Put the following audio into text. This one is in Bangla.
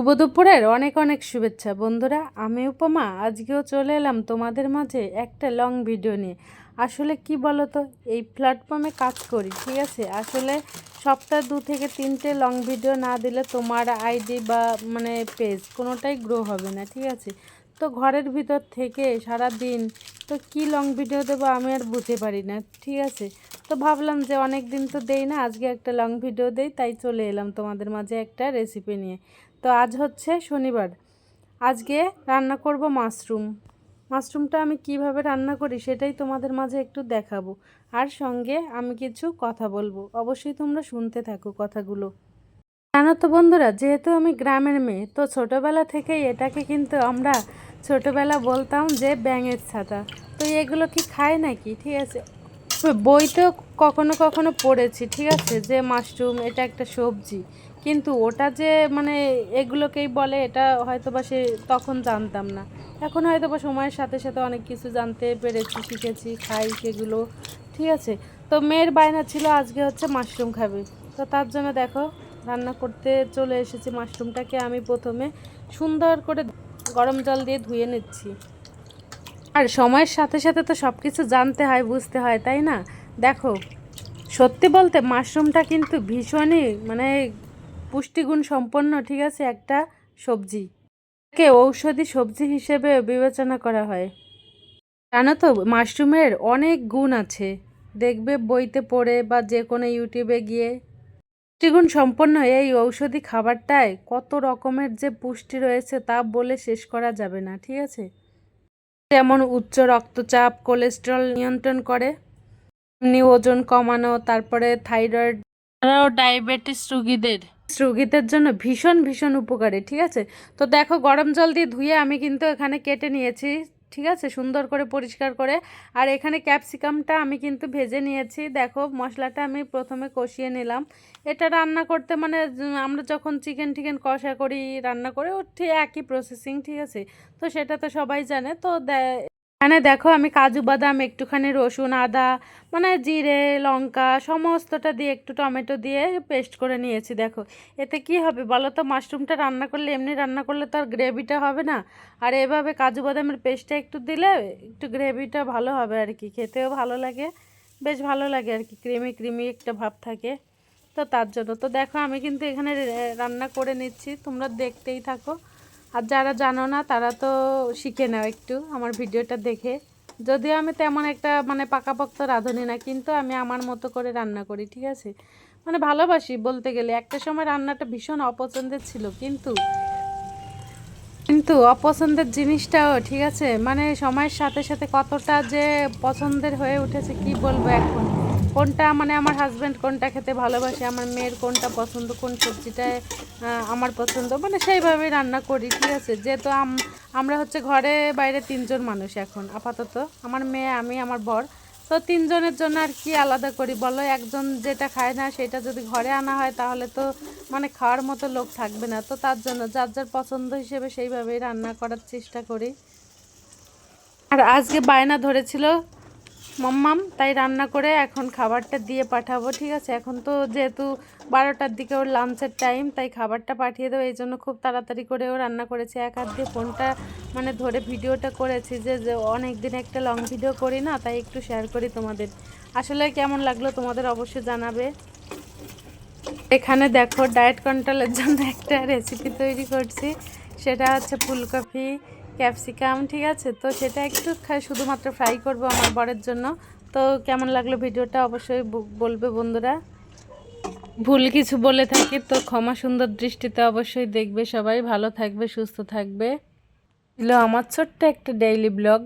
শুভ দুপুরের অনেক অনেক শুভেচ্ছা বন্ধুরা। আমি উপমা আজকেও চলে এলাম তোমাদের মাঝে একটা লং ভিডিও নিয়ে। আসলে কি বলো তো, এই প্ল্যাটফর্মে কাজ করি, ঠিক আছে। আসলে সপ্তাহে 2 থেকে 3টে লং ভিডিও না দিলে তোমার আইডি বা পেজ কোনোটাই গ্রো হবে না, ঠিক আছে। তো ঘরের ভিতর থেকে সারা দিন তো কি লং ভিডিও দেবো আমি আর বুঝতে পারি না, ঠিক আছে। তো ভাবলাম যে অনেক দিন তো দেই না, আজকে একটা লং ভিডিও দেই, তাই চলে এলাম তোমাদের মাঝে একটা রেসিপি নিয়ে। তো আজ হচ্ছে শনিবার, আজকে রান্না করব মাশরুমটা আমি কিভাবে রান্না করি সেটাই তোমাদের মাঝে একটু দেখাবো, আর সঙ্গে আমি কিছু কথা বলবো। অবশ্যই তোমরা শুনতে থাকো কথাগুলো। জানো তো বন্ধুরা, যেহেতু আমি গ্রামের মেয়ে, তো ছোটোবেলা থেকেই এটাকে কিন্তু আমরা ছোটোবেলা বলতাম যে ব্যাঙের ছাতা। তো এগুলো কি খায় নাকি, ঠিক আছে। বইতেও কখনো কখনো পড়েছি, ঠিক আছে, যে মাশরুম এটা একটা সবজি, কিন্তু ওটা যে এগুলোকেই বলে এটা হয়তো বা সে তখন জানতাম না। এখন হয়তো বা সময়ের সাথে সাথে অনেক কিছু জানতে পেরেছি, শিখেছি, খাই সেগুলো, ঠিক আছে। তো মেয়ের বায়না ছিল আজকে হচ্ছে মাশরুম খাবে, তো তার জন্য দেখো রান্না করতে চলে এসেছি। মাশরুমটাকে আমি প্রথমে সুন্দর করে গরম জল দিয়ে ধুয়ে নিচ্ছি। আর সময়ের সাথে সাথে তো সব কিছু জানতে হয়, বুঝতে হয়, তাই না। দেখো, সত্যি বলতে মাশরুমটা কিন্তু ভীষণই পুষ্টিগুণ সম্পন্ন, ঠিক আছে, একটা সবজি। একে ঔষধি সবজি হিসেবে বিবেচনা করা হয়। জানো তো, মাশরুমের অনেক গুণ আছে, দেখবে বইতে পড়ে বা যে কোনো ইউটিউবে গিয়ে। পুষ্টিগুণ সম্পন্ন এই ঔষধি খাবারটায় কত রকমের যে পুষ্টি রয়েছে তা বলে শেষ করা যাবে না, ঠিক আছে। যেমন উচ্চ রক্তচাপ, কোলেস্টেরল নিয়ন্ত্রণ করে, এমনি ওজন কমানো, তারপরে থাইরয়েড ও ডায়াবেটিস রোগীদের জন্য ভীষণ ভীষণ উপকারী, ঠিক আছে। তো দেখো গরম জল দিয়ে ধুয়ে আমি কিন্তু এখানে কেটে নিয়েছি, ঠিক আছে, সুন্দর করে পরিষ্কার করে। আর এখানে ক্যাপসিকামটা আমি কিন্তু ভেজে নিয়েছি। দেখো মশলাটা আমি প্রথমে কষিয়ে নিলাম। এটা রান্না করতে আমরা যখন চিকেন টিকেন কষা করি, রান্না করে, ও ঠিক একই প্রসেসিং, ঠিক আছে। তো সেটা তো সবাই জানে। তো এখানে দেখো আমি কাজু বাদাম, একটুখানি রসুন, আদা, জিরে, লঙ্কা সমস্তটা দিয়ে, একটু টমেটো দিয়ে পেস্ট করে নিয়েছি। দেখো এতে কি হবে বলো তো, মাশরুমটা রান্না করলে, এমনি রান্না করলে তো আর গ্রেভিটা হবে না। আর এভাবে কাজু বাদামের পেস্টটা একটু দিলে একটু গ্রেভিটা ভালো হবে আর কি, খেতেও ভালো লাগে, বেশ ভালো লাগে আর কি, ক্রিমি ক্রিমি একটা ভাব থাকে। তো তার জন্য তো দেখো আমি কিন্তু এখানে রান্না করে নিচ্ছি, তোমরা দেখতেই থাকো। আর যারা জানো না তারা তো শিখে নাও একটু আমার ভিডিওটা দেখে। যদিও আমি তেমন একটা পাকাপোক্ত রাঁধুনি না, কিন্তু আমি আমার মতো করে রান্না করি, ঠিক আছে। ভালোবাসি বলতে গেলে। একটা সময় রান্নাটা ভীষণ অপছন্দের ছিল, কিন্তু কিন্তু অপছন্দের জিনিসটাও, ঠিক আছে, সময়ের সাথে সাথে কতটা যে পছন্দের হয়ে উঠেছে কি বলবো। এখন কোনটা আমার হাজব্যান্ড কোনটা খেতে ভালোবাসে, আমার মেয়ের কোনটা পছন্দ, কোন সবজিটায় আমার পছন্দ, সেইভাবেই রান্না করি, ঠিক আছে। যেহেতু আমরা হচ্ছে ঘরে বাইরে 3জন মানুষ এখন আপাতত, আমার মেয়ে, আমি, আমার বর। তো 3জনের জন্য আর কি আলাদা করি বলো। একজন যেটা খায় না সেটা যদি ঘরে আনা হয় তাহলে তো খাওয়ার মতো লোক থাকবে না। তো তার জন্য যার যার পছন্দ হিসেবে সেইভাবেই রান্না করার চেষ্টা করি। আর আজকে বায়না ধরেছিল মাম্মাম, তাই রান্না করে এখন খাবারটা দিয়ে পাঠাবো, ঠিক আছে। এখন তো যেহেতু 12টার দিকে ওর লাঞ্চের টাইম, তাই খাবারটা পাঠিয়ে দেবো, এই জন্য খুব তাড়াতাড়ি করেও রান্না করেছি। এক হাত দিয়ে ফোনটা ধরে ভিডিওটা করেছি, যে অনেক দিন একটা লং ভিডিও করি না, তাই একটু শেয়ার করি তোমাদের। আসলে কেমন লাগলো তোমাদের অবশ্যই জানাবে। এখানে দেখো ডায়েট কন্ট্রোলের জন্য একটা রেসিপি তৈরি করছি, সেটা হচ্ছে ফুলকপি, ক্যাপসিকাম, ঠিক আছে। তো সেটা একটু শুধুমাত্র ফ্রাই করব আমার বরের জন্য। তো কেমন লাগলো ভিডিওটা অবশ্যই বলবে বন্ধুরা। ভুল কিছু বলে থাকি তো ক্ষমা সুন্দর দৃষ্টিতে অবশ্যই দেখবে। সবাই ভালো থাকবে, সুস্থ থাকবে। ছিল আমার ছোট্ট একটা ডেইলি ব্লগ।